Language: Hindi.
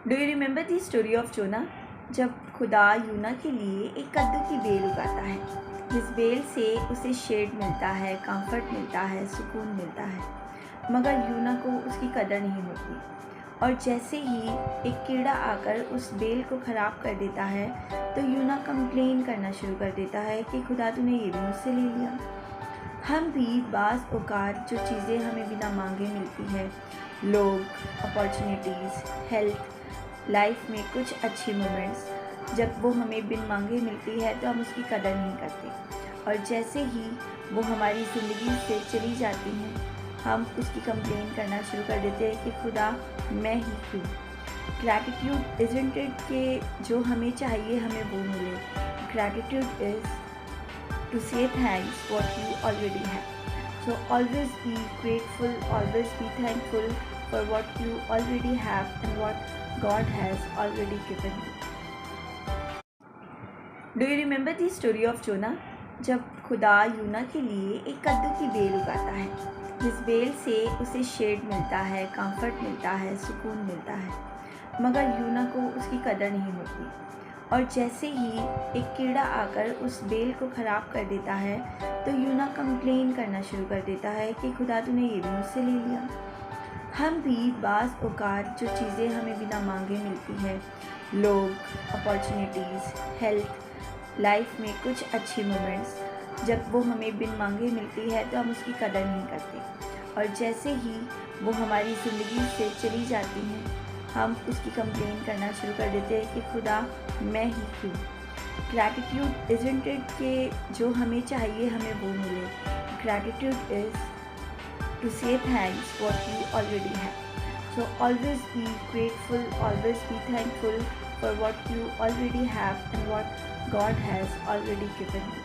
Do you remember the story of Jonah? जब खुदा यूना के लिए एक कद्दू की बेल उगाता है, जिस बेल से उसे शेड मिलता है, कंफर्ट मिलता है, सुकून मिलता है, मगर यूना को उसकी कदर नहीं होती। और जैसे ही एक कीड़ा आकर उस बेल को ख़राब कर देता है तो यूना कंप्लेन करना शुरू कर देता है कि खुदा तूने ये भी मुझसे ले लिया। हम भी बाज़ औक़ात जो चीज़ें हमें बिना मांगे मिलती है, लोग, अपॉर्चुनिटीज़, हेल्थ, लाइफ में कुछ अच्छी मोमेंट्स, जब वो हमें बिन मांगे मिलती है तो हम उसकी कदर नहीं करते। और जैसे ही वो हमारी ज़िंदगी से चली जाती हैं, हम उसकी कंप्लेन करना शुरू कर देते हैं कि खुदा मैं ही क्यों। ग्रैटिट्यूड इज़न्ट इट कि जो हमें चाहिए हमें वो मिले। Gratitude is to say thanks what you already have. So always be grateful, always be thankful for what you already have and what God has already given you. Do you remember the story of Jonah? जब खुदा यूना के लिए एक कद्दू की बेल उगाता है, जिस बेल से उसे शेड मिलता है, कंफर्ट मिलता है, सुकून मिलता है, मगर यूना को उसकी कदर नहीं होती। और जैसे ही एक कीड़ा आकर उस बेल को ख़राब कर देता है तो यूना कंप्लेन करना शुरू कर देता है कि खुदा तूने ये भी मुझसे ले लिया। हम भी बाज़ औक़ात जो चीज़ें हमें बिना मांगे मिलती है, लोग, अपॉर्चुनिटीज़, हेल्थ, लाइफ में कुछ अच्छी मोमेंट्स, जब वो हमें बिन मांगे मिलती है तो हम उसकी कदर नहीं करते। और जैसे ही वो हमारी ज़िंदगी से चली जाती हैं, हम उसकी कंप्लेन करना शुरू कर देते हैं कि खुदा मैं ही क्यों। ग्रैटिट्यूड इज़न्ट इट कि जो हमें चाहिए हमें वो मिले। Gratitude is to say thanks what you already have. So always be grateful, always be thankful for what you already have and what God has already given you.